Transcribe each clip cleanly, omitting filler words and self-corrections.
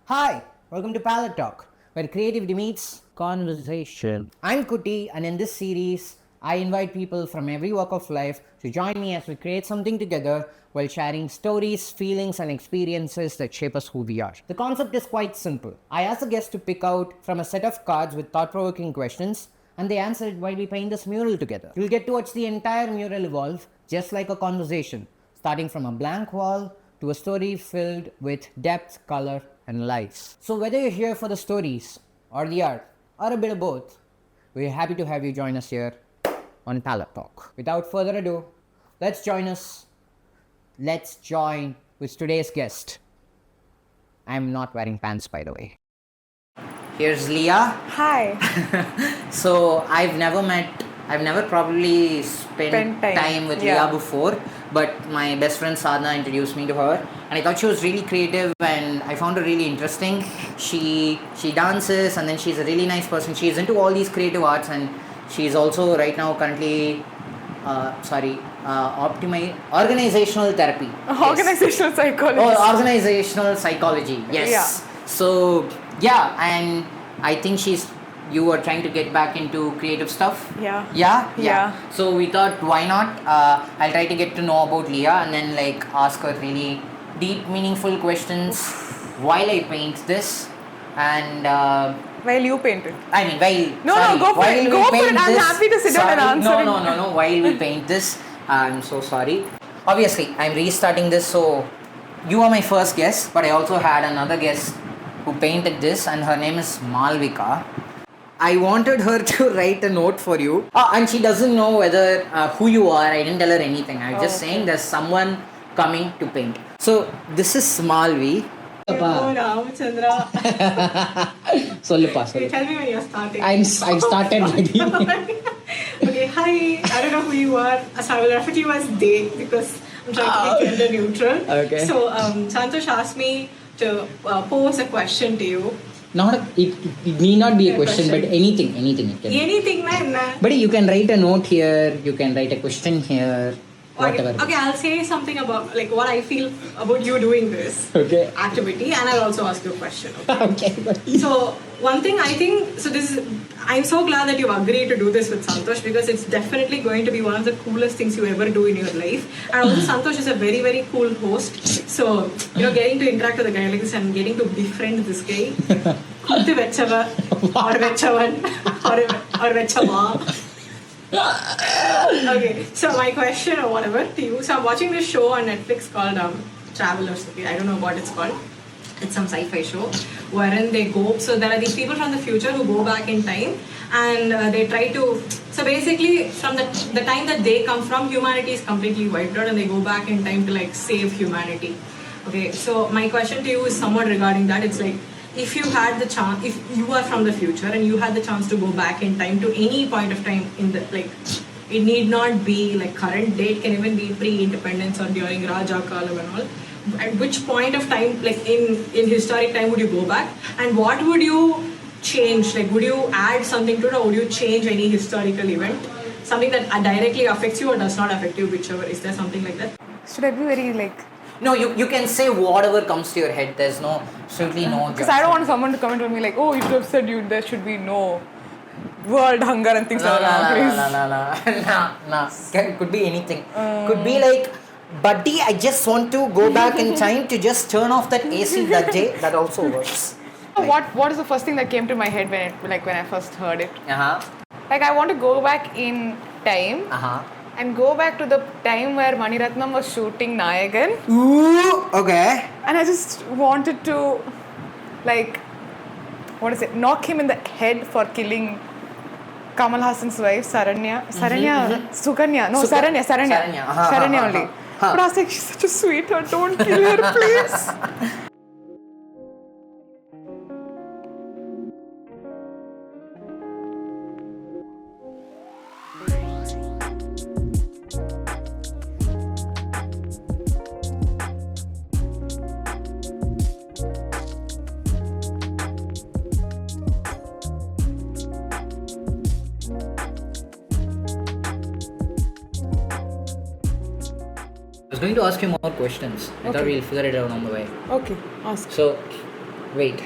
Hi, welcome to PaletteTalk, where creativity meets conversation. I'm Kuti, and in this series, I invite people from every walk of life to join me as we create something together while sharing stories, feelings, and experiences that shape us who we are. The concept is quite simple. I ask the guests to pick out from a set of cards with thought-provoking questions, and they answer it while we paint this mural together. You'll get to watch the entire mural evolve, just like a conversation, starting from a blank wall to a story filled with depth, color, and life. So whether you're here for the stories or the art or a bit of both, we're happy to have you join us here on PaletteTalk. Without further ado, let's join with today's guest. I'm not wearing pants, by the way. Here's Leah. Hi. So I've never probably spent time with Leah before, but my best friend Sadhna introduced me to her, and I thought she was really creative and I found her really interesting. She dances, and then she's a really nice person. She's into all these creative arts, and she's also right now currently organizational therapy. Organizational psychology. Oh, organizational psychology. Yes. Yeah. So and I think you were trying to get back into creative stuff. Yeah. So we thought, why not? I'll try to get to know about Leah and then ask her really deep, meaningful questions while I paint this. And while you paint it. I mean, go for it. Go for it. I'm happy to sit down and answer. No. While we paint this, I'm so sorry. Obviously, I'm restarting this, so you are my first guest, but I also had another guest who painted this, and her name is Malvika. I wanted her to write a note for you, and she doesn't know whether who you are. I didn't tell her anything. I was just saying there's someone coming to paint. So this is Malvi. Oh, Ramachandra. Okay, tell me when you're starting. I started already. Okay, hi. I don't know who you are. So I will refer to you as they because I'm trying to be gender neutral. Okay. So Santosh asked me to pose a question to you. It need not be a question, but anything it can. Anything, man. But you can write a note here. You can write a question here. Whatever. Okay, I'll say something about what I feel about you doing this activity, and I'll also ask you a question. Okay. So one thing I think, I'm so glad that you've agreed to do this with Santosh because it's definitely going to be one of the coolest things you ever do in your life. And also Santosh is a very, very cool host. So, getting to interact with a guy like this and getting to befriend this guy. Kutti vechava, or vechavan, or vechava. Okay, so my question or whatever to you. So I'm watching this show on Netflix called Travelers. Okay, I don't know what it's called. It's some sci-fi show wherein they go. So there are these people from the future who go back in time, and they try to. So basically, from the time that they come from, humanity is completely wiped out, and they go back in time to save humanity. Okay, so my question to you is somewhat regarding that. It's if you had the chance, if you are from the future and you had the chance to go back in time to any point of time in the it need not be current date, can even be pre-independence or during Raja Kalam and all. At which point of time, in historic time, would you go back? And what would you change? Would you add something to it, or would you change any historical event? Something that directly affects you or does not affect you, whichever. Is there something like that? Should I be very No, you can say whatever comes to your head. There's absolutely no. Because I don't want someone to come and tell me oh, you should have said there should be no world hunger and things like that. No. Could be anything. Could be buddy, I just want to go back in time to just turn off that AC that day. That also works. What is the first thing that came to my head when I first heard it? I want to go back in time. And go back to the time where Maniratnam was shooting Nayagan. Ooh, okay. And I just wanted to, knock him in the head for killing Kamal Hassan's wife, Suganya only. But I was she's such a sweetheart, don't kill her, please. I was going to ask you more questions. I thought we'll figure it out on the way. Okay, ask. So, Wait.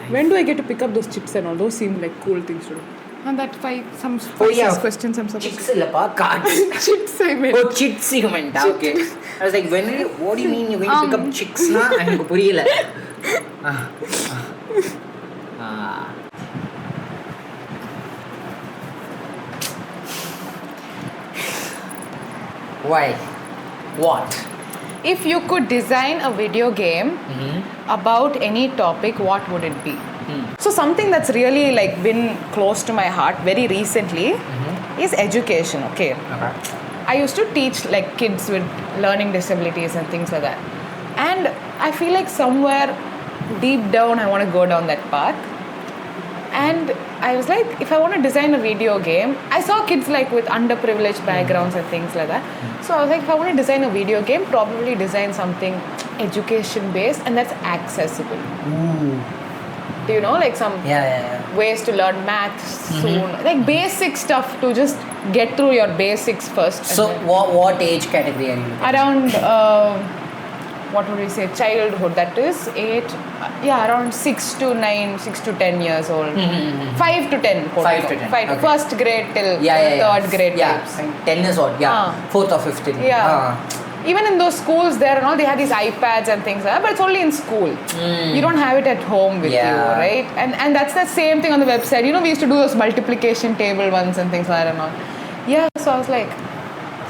When do I get to pick up those chips and all? Those seem like cool things to do. And that some Oh, yeah. 6 questions I'm supposed Chicks illappa, cards. to. Chips I meant. Oh, chits you meant. Okay. I was like, what do you mean you're going to pick up chicks na? எனக்கு புரியல. Why? What? If you could design a video game about any topic, what would it be? So something that's really like been close to my heart very recently is education. Okay. I used to teach like kids with learning disabilities and things like that. And I feel like somewhere deep down I want to go down that path. And I was like, if I want to design a video game, I saw kids like with underprivileged backgrounds and things like that. So I was like, if I want to design a video game, probably design something education based and that's accessible. Ooh. Do you know, like some ways to learn math soon, like basic stuff to just get through your basics first. So what age category are you looking at? Around what would we say, childhood, that is 8, around 6 to 9, 6 to 10 years old. 5 to 10. 5 to 10. Okay. First grade till third grade types. 10 is what? Yeah. 4th or 5th. Even in those schools there and all, they had these iPads and things like that, but it's only in school. You don't have it at home with you, right? And that's the same thing on the website. You know, we used to do those multiplication table ones and things like that and all. Yeah, so I was like,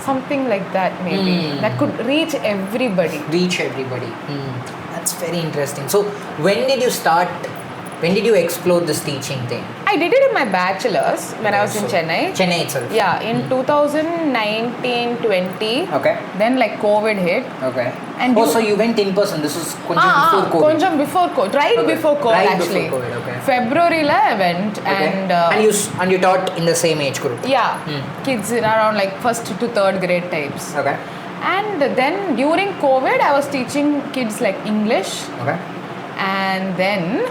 something like that maybe. That could reach everybody. That's very interesting. So when did you explore this teaching thing? I did it in my bachelor's when I was in Chennai. Chennai itself? Yeah, in 2019-20. Okay. Then like COVID hit. Okay. And so you went in person. This was before COVID? Konjam before COVID. Before COVID right actually. Before COVID, okay. February la I went and you taught in the same age group? Yeah. Kids in around like 1st to 3rd grade types. Okay. And then during COVID I was teaching kids like English. Okay. And then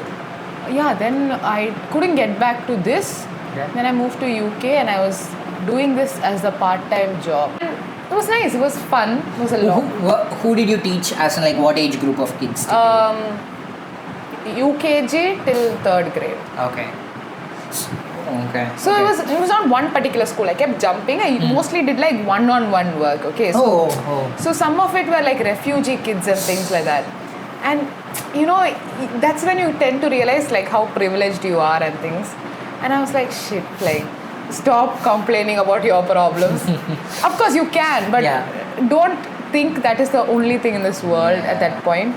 I couldn't get back to this. Okay. Then I moved to UK and I was doing this as a part-time job. And it was nice. It was fun. It was a long. Who did you teach as in like what age group of kids? UKG till 3rd grade. Okay. Okay. So it was not one particular school. I kept jumping. I mostly did like one-on-one work. Okay. So, so some of it were like refugee kids and things like that. And you know, that's when you tend to realize like how privileged you are and things. And I was like, shit, like stop complaining about your problems. Of course you can, but don't think that is the only thing in this world at that point.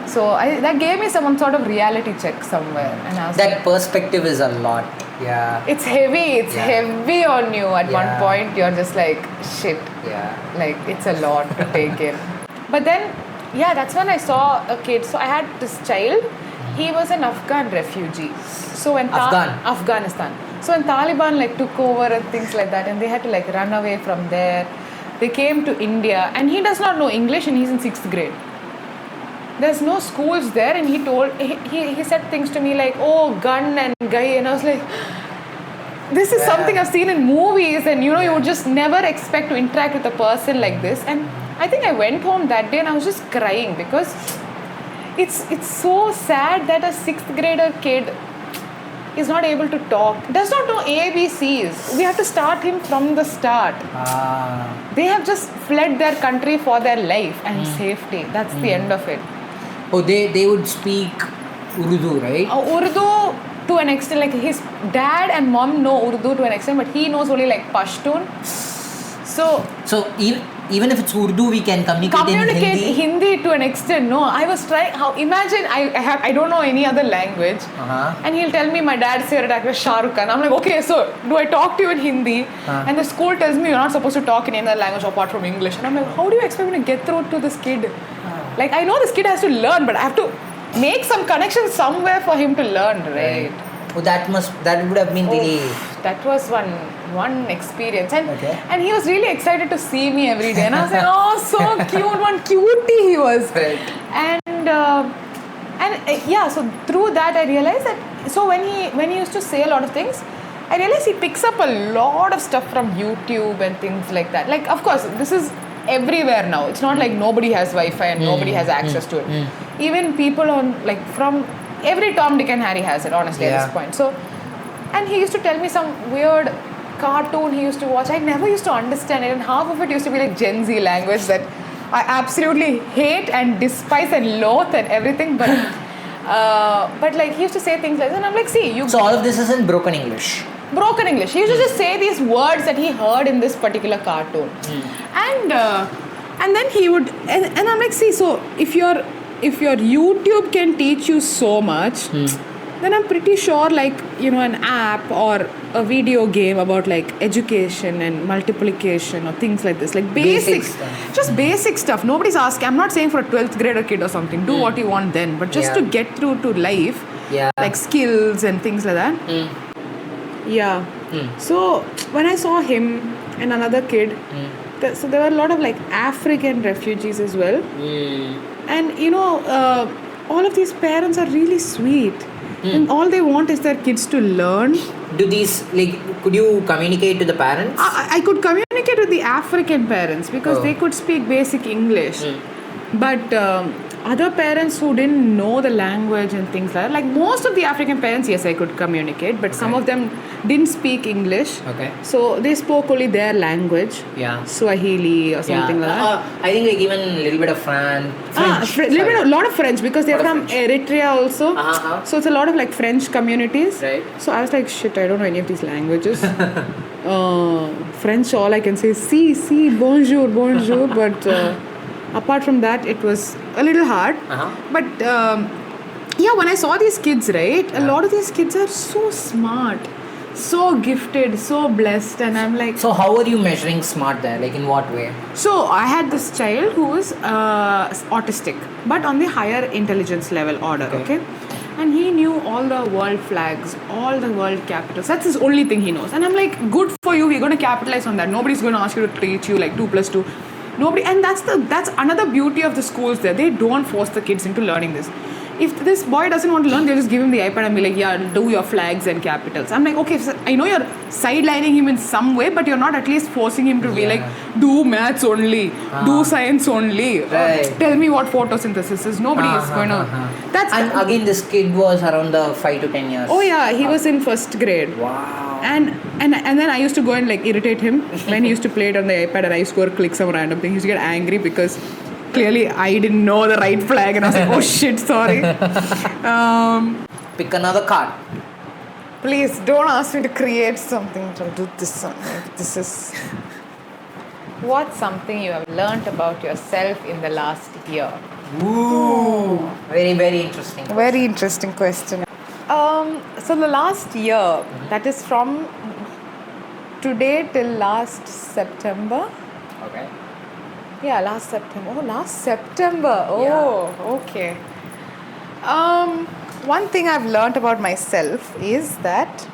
So that gave me some sort of reality check somewhere. And I was that like, perspective is a lot. Yeah. It's heavy. It's heavy on you. At one point, you're just like, shit. Yeah. Like, it's a lot to take in. But then, that's when I saw a kid. So I had this child. He was an Afghan refugee. So when Afghanistan. So when Taliban like took over and things like that, and they had to like run away from there, they came to India, and he does not know English, and he's in 6th grade. There's no schools there, and he said things to me like, oh, gun and guy, and I was like, this is something I've seen in movies, and you know, you would just never expect to interact with a person like this. And I think I went home that day and I was just crying because it's so sad that a 6th grader kid is not able to talk, does not know ABCs. We have to start him from the start. They have just fled their country for their life and safety. That's the end of it. Oh, they would speak Urdu, right? Urdu to an extent, like his dad and mom know Urdu to an extent, but he knows only like Pashtun. So even if it's Urdu, we can communicate in Hindi to an extent. No, I was trying. Imagine I don't know any other language, and he'll tell me my dad's favorite actor Shah Rukh Khan. I'm like, okay, so do I talk to you in Hindi? And the school tells me you're not supposed to talk in any other language apart from English. And I'm like, how do you expect me to get through to this kid? Like, I know this kid has to learn, but I have to make some connection somewhere for him to learn, right? Oh, that would have been really. That was one experience, and he was really excited to see me every day, and I was like, oh, so cute, one cutie he was. Right. And so through that I realized that, so when he used to say a lot of things, I realized he picks up a lot of stuff from YouTube and things like that. Like, of course, this is everywhere now. It's not like nobody has Wi-Fi and nobody has access to it. even people on like from every Tom, Dick and Harry has it honestly at this point. So, and he used to tell me some weird cartoon he used to watch. I never used to understand it, and half of it used to be like Gen Z language that I absolutely hate and despise and loathe and everything. But like he used to say things like that, and I'm like, see, you. So all of this is in broken English. Broken English. He used to just say these words that he heard in this particular cartoon, and then he would, and I'm like, see, so if your YouTube can teach you so much, then I'm pretty sure like an app or a video game about like education and multiplication or things like this, like basic stuff. Just basic stuff. Nobody's asking. I'm not saying for a 12th grader kid or something. Do what you want then, but just to get through to life, like skills and things like that. Yeah. So when I saw him and another kid, so there were a lot of like African refugees as well. And all of these parents are really sweet. And all they want is their kids to learn. Do these, like, could you communicate to the parents? I could communicate with the African parents because they could speak basic English. But other parents who didn't know the language and things like most of the African parents, yes, I could communicate, but some of them didn't speak English. So they spoke only their language. Swahili or something like that. I think like even a little bit of French. A lot of French because they're from Eritrea also. So it's a lot of like French communities. So I was like, shit, I don't know any of these languages. French, all I can say is si, bonjour, but apart from that, it was a little hard. But when I saw these kids, right, a lot of these kids are so smart, so gifted, so blessed, and I'm like... So how are you measuring smart there? Like in what way? So I had this child who was autistic, but on the higher intelligence level order, okay? And he knew all the world flags, all the world capitals. That's his only thing he knows. And I'm like, good for you, we're going to capitalize on that. Nobody's going to ask you to teach you like 2 + 2. Nobody, and that's another beauty of the schools there. They don't force the kids into learning this. If this boy doesn't want to learn, they just give him the iPad and be like, yeah, do your flags and capitals. I'm like, okay, so I know you're sidelining him in some way, but you're not at least forcing him to be like, do maths only, do science only, tell me what photosynthesis is. Nobody is going to... And again, this kid was around the 5 to 10 years. Oh yeah, he was in 1st grade. Wow. And then I used to go and like irritate him when he used to play it on the iPad, and I used to go click some random thing. He used to get angry because clearly I didn't know the right flag, and I was like, oh shit, sorry. Pick another card. Please don't ask me to create something, to do this. This is... What's something you have learnt about yourself in the last year? Ooh. Very, very interesting. Very interesting question. So the last year, that is from today till last September. Okay. Yeah, last September. Oh, last September. Oh, okay. One thing I've learnt about myself is that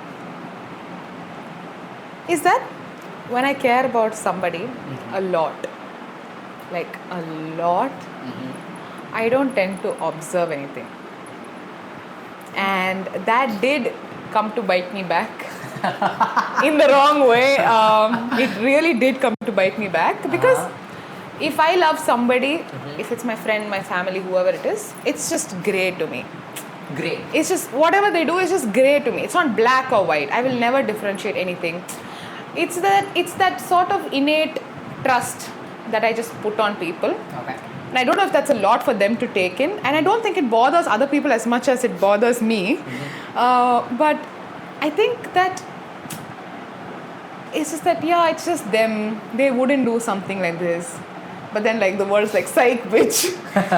when I care about somebody a lot, I don't tend to observe anything. And that did come to bite me back in the wrong way. It really did come to bite me back because if I love somebody, if it's my friend, my family, whoever it is, it's just grey to me. Grey. It's just whatever they do is just grey to me. It's not black or white. I will never differentiate anything. It's that sort of innate trust that I just put on people. Okay. And I don't know if that's a lot for them to take in, and I don't think it bothers other people as much as it bothers me. But I think that it's just that, it's just them. They wouldn't do something like this. But then like the world's like, psych, bitch.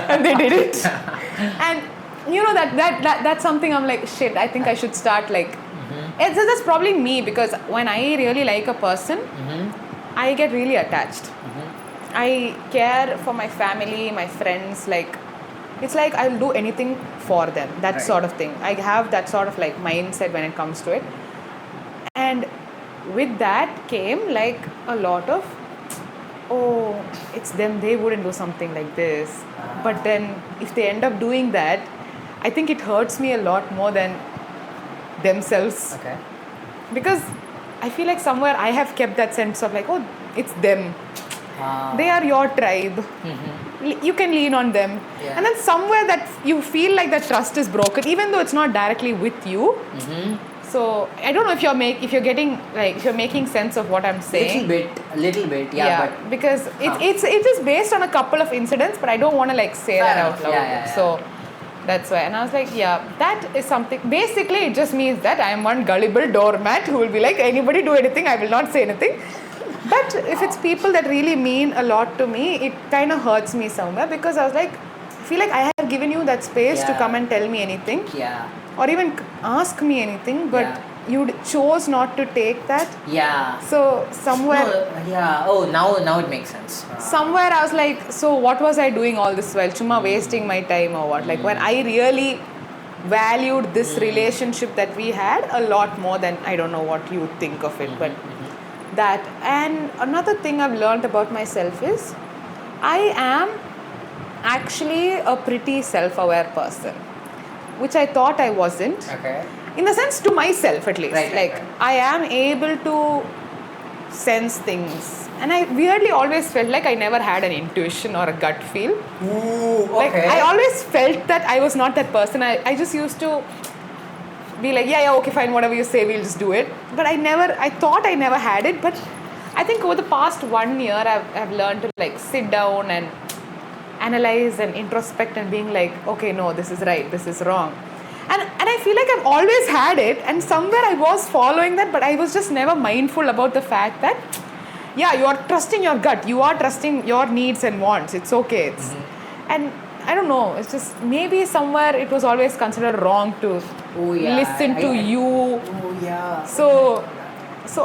And they did it. And that's something I'm like, shit, I think I should start like... That's probably me, because when I really like a person, I get really attached. I care for my family, my friends, like it's like I'll do anything for them, that sort of thing. I have that sort of like mindset when it comes to it. And with that came like a lot of, it's them, they wouldn't do something like this. But then if they end up doing that, I think it hurts me a lot more than themselves. Okay. Because I feel like somewhere I have kept that sense of like, it's them. They are your tribe. you can lean on them. Yeah. And then somewhere that you feel like that trust is broken, even though it's not directly with you. So I don't know if you're making sense of what I'm saying. A little bit, yeah. But because it's just based on a couple of incidents, but I don't want to like say that out loud. Yeah. So that's why. And I was like, yeah, that is something. Basically, it just means that I am one gullible doormat who will be like, anybody do anything, I will not say anything. But if it's people that really mean a lot to me, it kind of hurts me somewhere, because I was like, I feel like I have given you that space to come and tell me anything. Yeah. Or even ask me anything, but you chose not to take that. Yeah. So somewhere. No, yeah. Oh, now it makes sense. Somewhere I was like, so what was I doing all this while? Chuma wasting my time or what? Like when I really valued this relationship that we had a lot more than, I don't know what you think of it, but that. And another thing I've learned about myself is I am actually a pretty self-aware person, which I thought I wasn't. Okay. In the sense, to myself at least. Right. I am able to sense things. And I weirdly always felt like I never had an intuition or a gut feel. Ooh, okay. Like I always felt that I was not that person. I just used to be like, yeah, okay, fine, whatever you say, we'll just do it. But I thought I never had it. But I think over the past 1 year, I've learned to like sit down and analyze and introspect and being like, okay, no, this is right, this is wrong. And I feel like I've always had it, and somewhere I was following that, but I was just never mindful about the fact that, yeah, you are trusting your gut, you are trusting your needs and wants, it's okay. And I don't know, it's just maybe somewhere it was always considered wrong to listen to you. Oh, yeah. So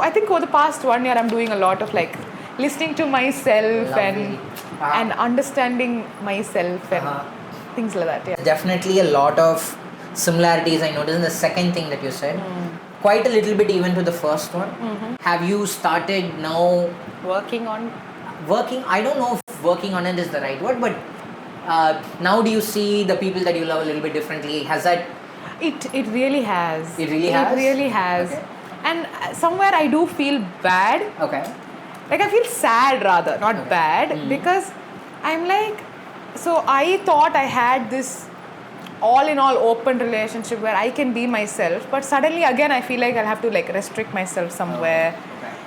I think over the past 1 year, I'm doing a lot of like listening to myself and understanding myself and things like that. Yeah. Definitely a lot of similarities I noticed in the second thing that you said. Quite a little bit even to the first one. Have you started now working? I don't know if working on it is the right word, but now do you see the people that you love a little bit differently? Has that... It really has. It really has? It really has. Okay. And somewhere I do feel bad. Okay. Like I feel sad rather, not bad, because I'm like, so I thought I had this all in all open relationship where I can be myself, but suddenly again I feel like I'll have to like restrict myself somewhere.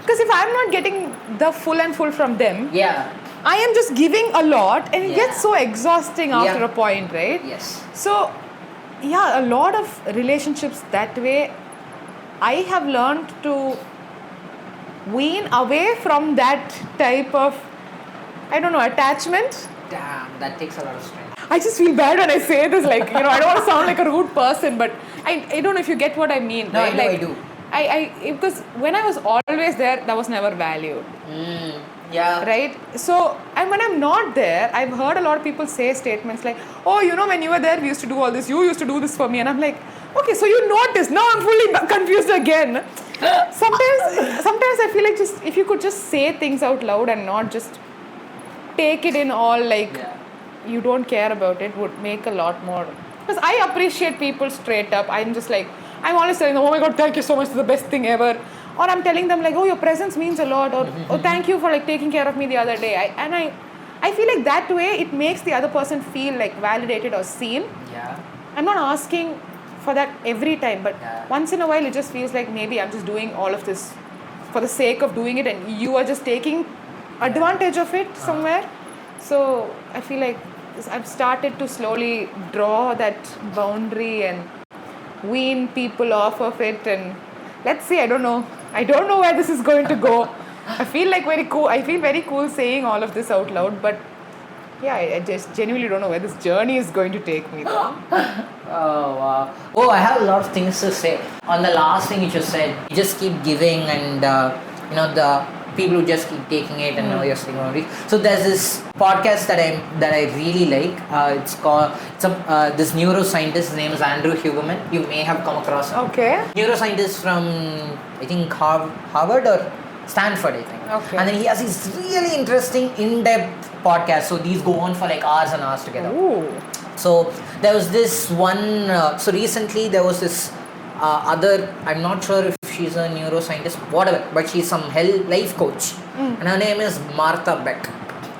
Because if I'm not getting the full from them, I am just giving a lot, and it gets so exhausting after a point, right? Yes. So yeah, a lot of relationships that way, I have learned to wean away from that type of, I don't know, attachment. Damn, that takes a lot of strength. I just feel bad when I say this, like, I don't want to sound like a rude person, but I don't know if you get what I mean. No, right? I do. Because when I was always there, that was never valued. Yeah. Right? So, and when I'm not there, I've heard a lot of people say statements like, oh, when you were there, we used to do all this, you used to do this for me. And I'm like, okay, so you noticed. Now I'm fully confused again. Sometimes I feel like just if you could just say things out loud and not just take it in all like you don't care about it, would make a lot more. Because I appreciate people straight up. I'm just like, I'm always telling them, oh my god, thank you so much, it's the best thing ever. Or I'm telling them like, oh, your presence means a lot, or oh, thank you for like taking care of me the other day. I feel like that way it makes the other person feel like validated or seen. Yeah. I'm not asking for that every time, but once in a while it just feels like maybe I'm just doing all of this for the sake of doing it, and you are just taking advantage of it somewhere. So I feel like I've started to slowly draw that boundary and wean people off of it, and let's see, I don't know where this is going to go. I feel very cool saying all of this out loud, but yeah, I just genuinely don't know where this journey is going to take me though. Oh wow. Oh, I have a lot of things to say. On the last thing you just said, you just keep giving, and the people who just keep taking it, and now you're saying all this. So there's this podcast that I really like. It's called this neuroscientist. His name is Andrew Huberman. You may have come across him. Okay. Neuroscientist from I think Harvard or Stanford, I think. Okay. And then he has these really interesting in-depth podcasts. So these go on for like hours and hours together. Ooh. So there was this one. So recently there was this other. I'm not sure if she's a neuroscientist, whatever, but she's some life coach, and her name is Martha Beck.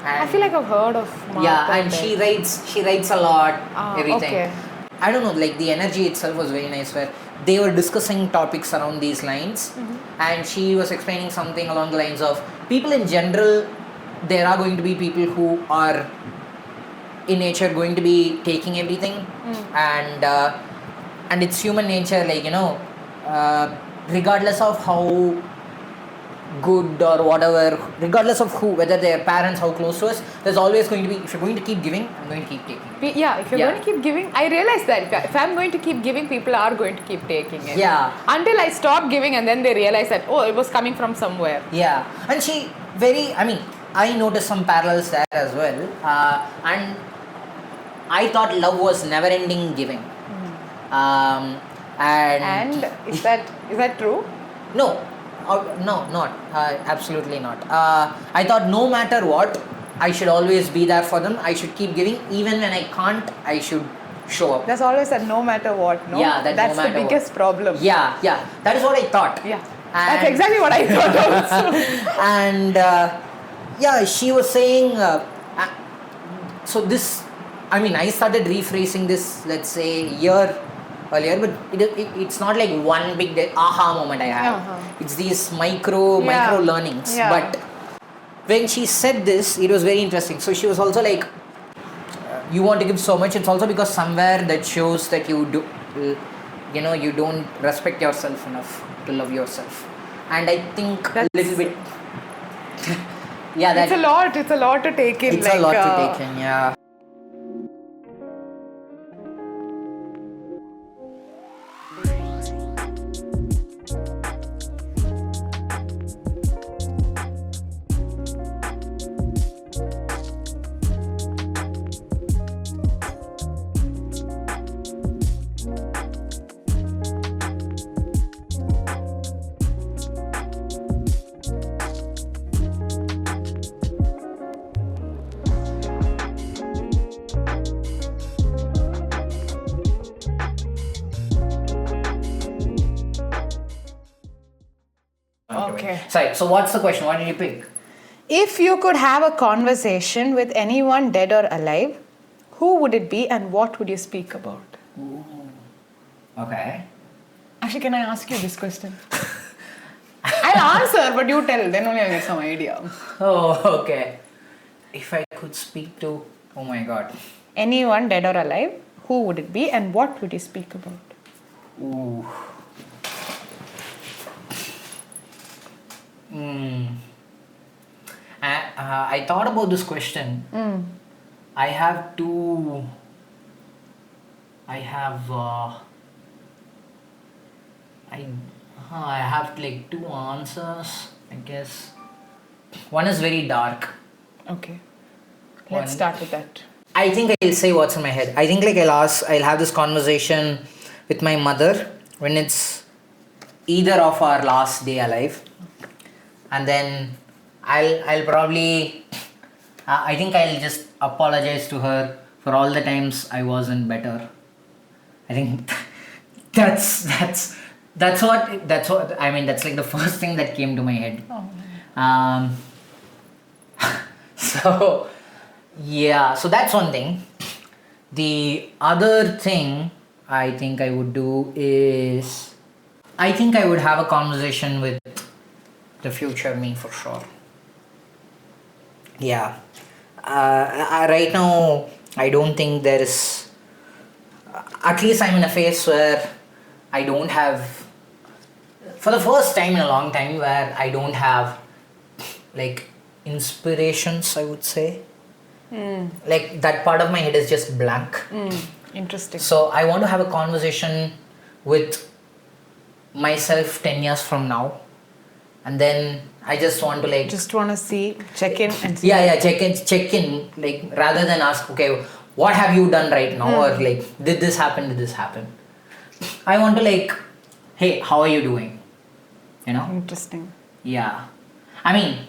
I feel like I've heard of Martha. Yeah, and she writes a lot, everything. Okay. I don't know, like the energy itself was very nice where they were discussing topics around these lines, and she was explaining something along the lines of people in general, there are going to be people who are in nature going to be taking everything, and it's human nature, like, regardless of how good or whatever, regardless of who, whether their parents, how close to us, there's always going to be, if you're going to keep giving, I'm going to keep taking. Yeah, if you're going to keep giving, I realize that if I'm going to keep giving, people are going to keep taking it. Yeah. Until I stop giving and then they realize that, oh, it was coming from somewhere. Yeah, and I noticed some parallels there as well, and I thought love was never-ending giving, And is that true? No, not absolutely not. I thought no matter what, I should always be there for them. I should keep giving, even when I can't. I should show up. There's always a no matter what, no? Yeah, that's the biggest problem. Yeah, that is what I thought. Yeah, that's exactly what I thought also. And yeah, she was saying. So this, I started rephrasing this, let's say, year earlier, but it's not like one big aha moment I have. It's these micro learnings. Yeah. But when she said this, it was very interesting. So she was also like, you want to give so much, it's also because somewhere that shows that you don't respect yourself enough to love yourself. And I think a little bit it's a lot to take in. It's a lot to take in, yeah. Okay. Sorry, so what's the question? What did you pick? If you could have a conversation with anyone dead or alive, who would it be and what would you speak about? Ooh. Okay. Actually, can I ask you this question? I'll answer, but you tell, then only I'll get some idea. Oh, okay. If I could speak to, oh my god. Anyone dead or alive, who would it be and what would you speak about? Ooh. I thought about this question. I have two. I have like two answers, I guess. One is very dark. Okay. Let's start with that. I think I'll say what's in my head. I think like I'll have this conversation with my mother when it's either of our last day alive. And then I'll probably I think I'll just apologize to her for all the times I wasn't better. I think that's what that's like the first thing that came to my head. So yeah, so that's one thing. The other thing I think I would do is I think I would have a conversation with the future me for sure. Yeah. Right now, I don't think there is. At least I'm in a phase where I don't have. For the first time in a long time, where I don't have like inspirations, I would say. Like that part of my head is just blank. Interesting. So I want to have a conversation with myself 10 years from now. And then I just want to like... Just want to see, check in and see. Yeah, check in. Like rather than ask, okay, what have you done right now? Or like, did this happen? I want to like, hey, how are you doing? You know? Interesting. Yeah. I mean,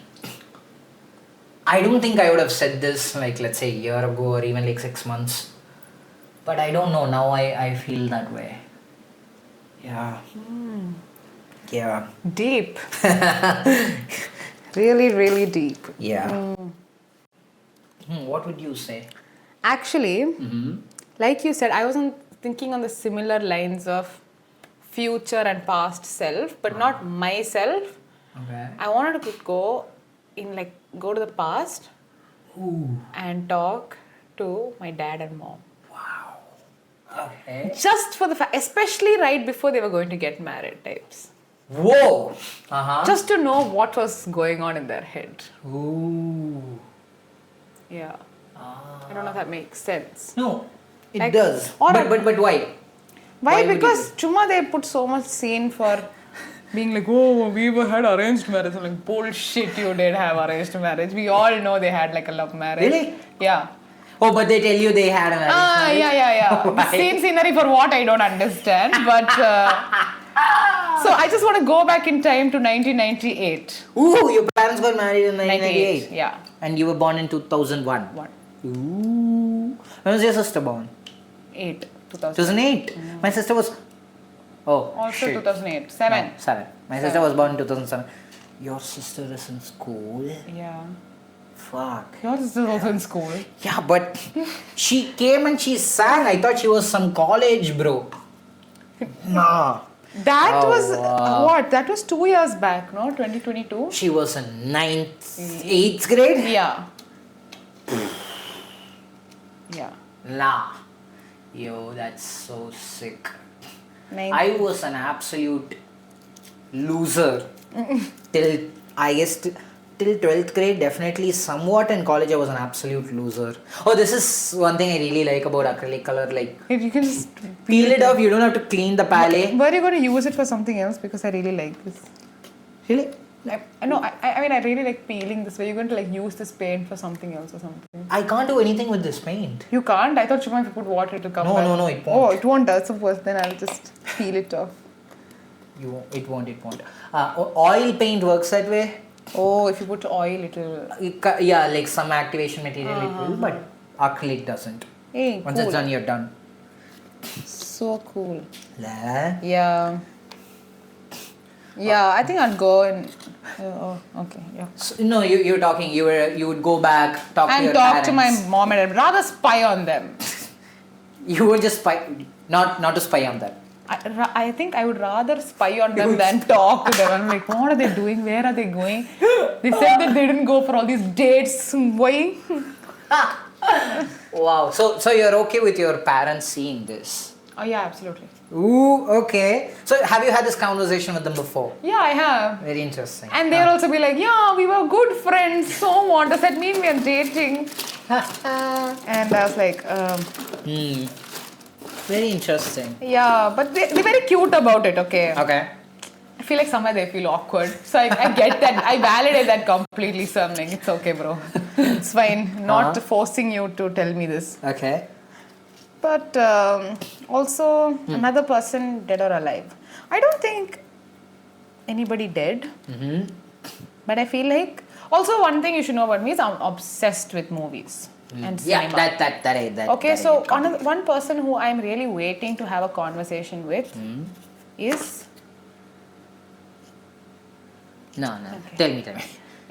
I don't think I would have said this like, let's say a year ago or even like 6 months. But I don't know, now I feel that way. Yeah. Yeah. Deep. Really, really deep. Yeah. What would you say? Actually, like you said, I wasn't thinking on the similar lines of future and past self, but not myself. Okay. I wanted to go to the past and talk to my dad and mom. Okay. Just for the fact, especially right before they were going to get married types. Whoa! Uh-huh. Just to know what was going on in their head. Ooh. Yeah. I don't know if that makes sense. No, it Like- does. or But a- why? Why? would Because Chuma they put so much scene for being like, oh, we had arranged marriage. I'm like, bullshit, you did have arranged marriage. We all know they had like a love marriage. Really? Yeah. Oh, but they tell you they had an arranged marriage? Yeah. The Why? same scenery for what I don't understand. But so I just want to go back in time to 1998. Ooh, your parents got married in 1998. Yeah. And you were born in 2001. What? Ooh. When was your sister born? 2008. 2008. My sister was... Oh, Also shit. 2008. 7. No, 7. My sister was born in 2007. Your sister is in school? Yeah. Fuck. Yours is also in school. Yeah, but she came and she sang. I thought she was some college bro. Nah. That Oh, was wow. what? That was 2 years back, no? 2022? She was in 8th grade? Yeah. Yeah. Nah. Yo, that's so sick. Ninth. I was an absolute loser till I guess till 12th grade. Definitely somewhat in college I was an absolute loser. Oh, this is one thing I really like about acrylic color. Like If you can just peel it off, you don't have to clean the palette. Were you going to use it for something else? Because I really like this. Really? I mean, I really like peeling this. Were you going to like use this paint for something else or something? I can't do anything with this paint. You can't? I thought if you put water it will come No, back. no, it won't. Oh, it won't. That's the first. Then I'll just peel it off. It won't. Oil paint works that way. Oh, if you put oil, it'll... Yeah, like some activation material it will, but acrylic doesn't. Hey, Once cool. it's done, you're done. So cool. La. Yeah. Yeah, I think I'll go and... oh, okay, yeah. So, no, you're talking. You would go back, talk to And your talk to my parents. mom and I'd rather spy on them. You would just spy, not to spy on them. I think I would rather spy on them than talk to them. I'm like, what are they doing? Where are they going? They said that they didn't go for all these dates. Why? Wow. So you're okay with your parents seeing this? Oh yeah, absolutely. Ooh, okay. So have you had this conversation with them before? Yeah, I have. Very interesting. And they'll also be like, yeah, we were good friends. So what? Does that mean we are dating? And I was like, Very interesting. yeah, but they're very cute about it, okay? Okay. I feel like somewhere they feel awkward. So I get that. I validate that completely. So I'm like, it's okay, bro. It's fine. Not forcing you to tell me this. Okay. But also, another person, dead or alive. I don't think anybody dead. But I feel like... Also, one thing you should know about me is I'm obsessed with movies and cinema. Yeah, that Okay, that so one person who I'm really waiting to have a conversation with is... No. Tell me.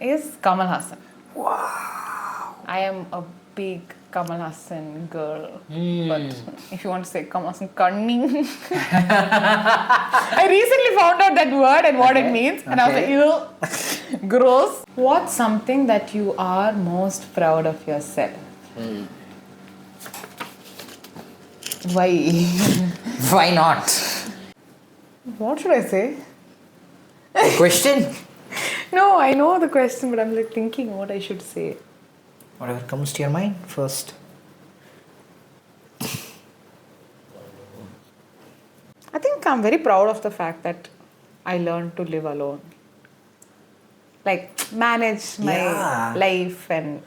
is Kamal Hassan. Wow. I am a big Kamal Hassan girl. But if you want to say Kamal Hassan cunning. I recently found out that word and what it means. And I was like, ew, gross. What's something that you are most proud of yourself? Why? Why not? What should I say? Question? No, I know the question, but I'm like thinking what I should say. Whatever comes to your mind first. I think I'm very proud of the fact that I learned to live alone. Like, manage my life and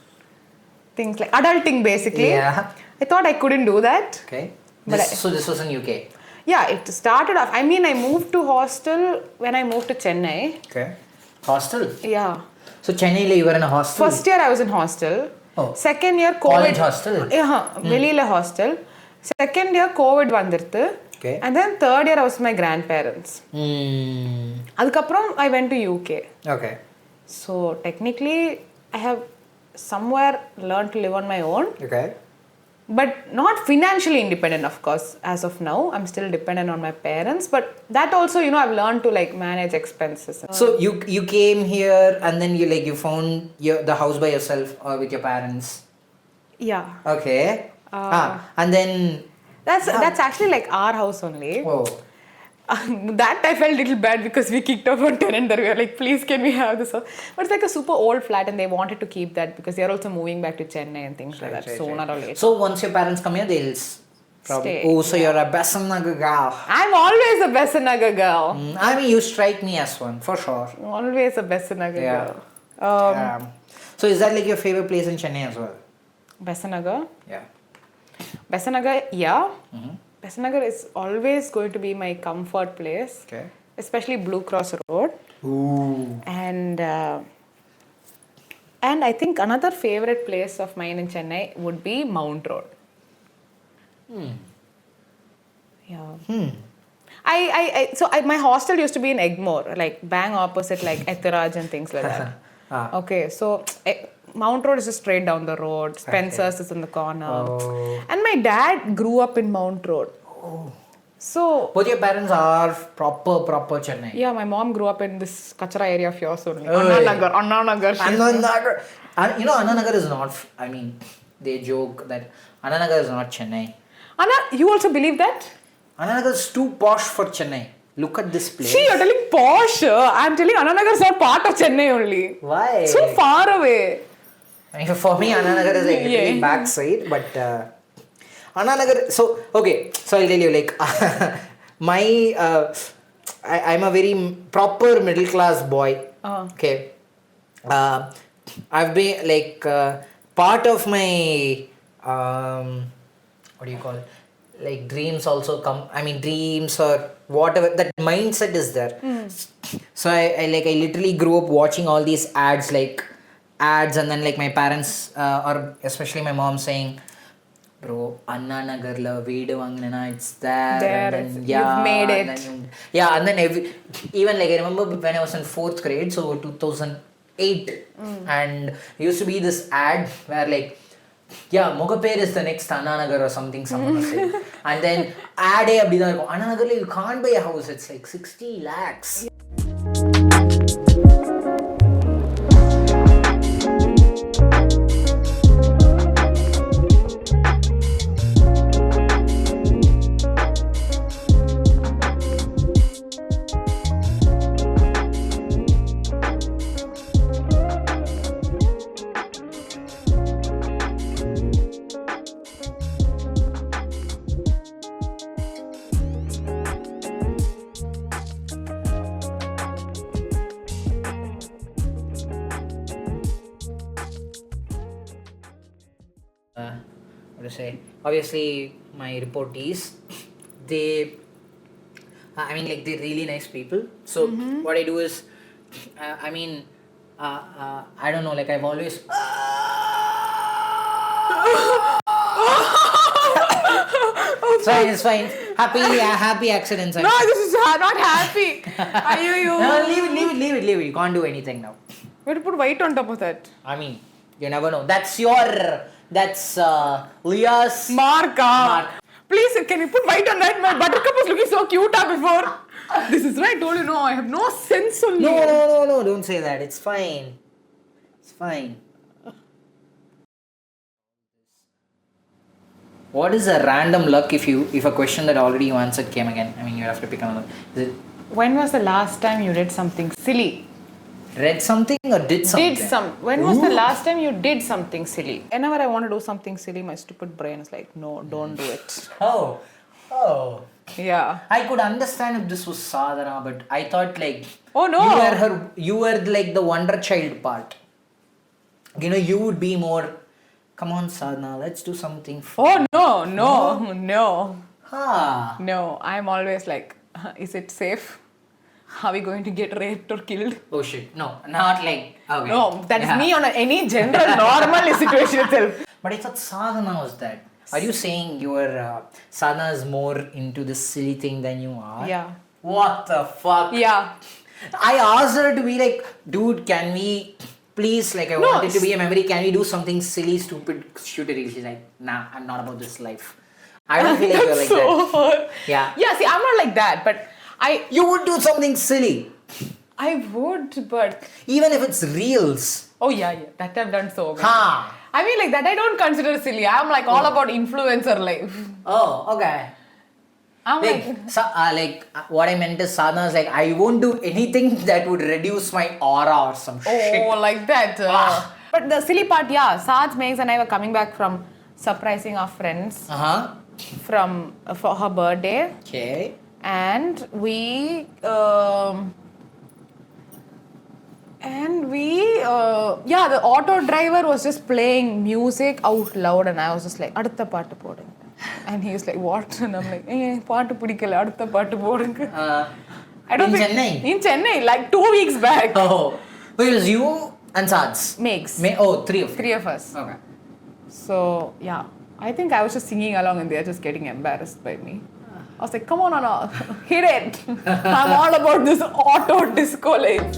things like adulting basically. Yeah. I thought I couldn't do that. Okay. But So this was in UK. Yeah, it started off. I mean, I moved to hostel when I moved to Chennai. Okay. Hostel. Yeah. So Chennai, you were in a hostel. First year I was in hostel. Oh. Second year COVID. College hostel. Yeah, Velila hostel. Second year COVID vandirthu. Okay. And then third year I was with my grandparents. Adukapram I went to UK. Okay. So technically I have somewhere learned to live on my own. Okay. But not financially independent, of course. As of now, I'm still dependent on my parents. But that also, I've learned to like manage expenses. So you came here and then you found the house by yourself or with your parents. Yeah. Okay. And then That's actually like our house only. oh. That I felt a little bad because we kicked off one tenant there. We were like, please, can we have this house? But it's like a super old flat and they wanted to keep that because they are also moving back to Chennai and things like that sooner or later. So once your parents come here, they'll probably. Stay, Oh, so you're a Besant Nagar girl. I'm always a Besant Nagar girl. I mean, you strike me as one, for sure. Always a Besant Nagar Yeah. girl. So is that like your favorite place in Chennai as well? Besant Nagar? Yeah. Besant Nagar, yeah. Besant Nagar is always going to be my comfort place. Okay. Especially Blue Cross Road. Ooh. And I think another favorite place of mine in Chennai would be Mount Road. Yeah. My hostel used to be in Egmore, like bang opposite like Ethiraj and things like that. Okay, so Mount Road is just straight down the road. Spencer's is in the corner. Oh. And my dad grew up in Mount Road. Oh. So Both your parents are proper Chennai. yeah, my mom grew up in this Kachra area of yours only. Oh, Anna Nagar. Anna Nagar. And Anna Nagar is not, I mean, they joke that Anna Nagar is not Chennai. Anna, you also believe that? Anna Nagar is too posh for Chennai. Look at this place. See, you're telling posh. I'm telling Anna Nagar is not part of Chennai only. Why? So far away. I mean, for me, Anna Nagar is like literally backside, but Anna Nagar. So okay, so I'll tell you like I'm a very proper middle class boy. Okay, I've been like part of my what do you call it? Like dreams also come. I mean dreams or whatever. That mindset is there. So I literally grew up watching all these ads and then like my parents or especially my mom saying, bro, Anna Nagarla veedu vaangnana, it's there. And then, you've made it. And then even like I remember when I was in 4th grade, so 2008, and there used to be this ad where like, yeah, Mogaper is the next Anna Nagar or something someone was saying. And then ad abdina irukum. Anna Nagarla you can't buy a house, it's like 60 lakhs. What to say? Obviously, my reportees, they're really nice people. So what I do is, I don't know, like I've always. It's fine. Happy accidents. No, this is not happy. You. No, leave it. You can't do anything now. We have to put white on top of that. I mean, you never know. That's Leah's Mark. Please, can you put white on that? My buttercup was looking so cute before. This is right. Told you, no, I have no sense only. No, don't say that. It's fine. What is a random luck if a question that already you answered came again? I mean, you have to pick another. Is it When was the last time you did something silly? read something or did something? When was the last time you did something silly? Whenever I want to do something silly, my stupid brain is like, no, don't do it. Oh. Yeah. I could understand if this was Sadhana, but I thought like, oh no, you were like the wonder child part. You know, you would be more, come on Sadhana, let's do something fun. Oh no. No, I'm always like, is it safe? Are we going to get raped or killed? Oh shit, no, not like, okay. No, that is me on any general normal situation itself. But I thought Sadhana was that. Are you saying your Sadhana is more into this silly thing than you are? Yeah. What the fuck? Yeah. I asked her to be like, dude, can we please, like I No, want it to be a memory. Can we do something silly, stupid, shoot a reel? She's like, nah, I'm not about this life. I don't feel like you're like that. Yeah. Yeah, see, I'm not like that, but You would do something silly. I would, but Even if it's reels. oh yeah, that I've done so many. Ha. I mean, like that I don't consider silly. I'm like all about influencer life. Oh, okay. I'm What I meant is Sadhana's like, I won't do anything that would reduce my aura or some shit. oh, like that. Ah. But the silly part, yeah, Sadh, Megs and I were coming back from surprising our friends for her birthday. Okay. And we the auto driver was just playing music out loud and I was just like, அடுத்த பாட்டு போடுங்க. And he was like, what? And I'm like, பாட்டு பிடிக்கல, அடுத்த பாட்டு போடுங்க. Chennai? In Chennai, like 2 weeks back. Oh. It was you and Sad's? Megs. Three of you. 3 of us. Okay. So, yeah. I think I was just singing along and they're just getting embarrassed by me. I was like, come on, Anna, hit it. I'm all about this auto disco life.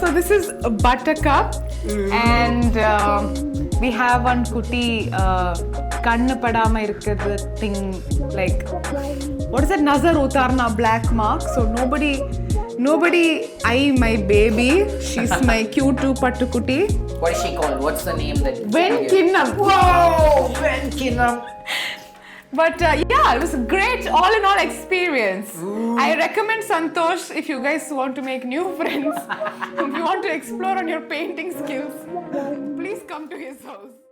So this is a Buttercup and we have one kuti kannu padama irukadhu thing, like what is that, nazar utarna black mark, so nobody eye my baby, she's my cute pattukutti. What is she called? What's the name that? Venkinnam. Whoa! Venkinnam. But yeah, it was a great all-in-all experience. Ooh. I recommend Santosh if you guys want to make new friends, if you want to explore on your painting skills, please come to his house.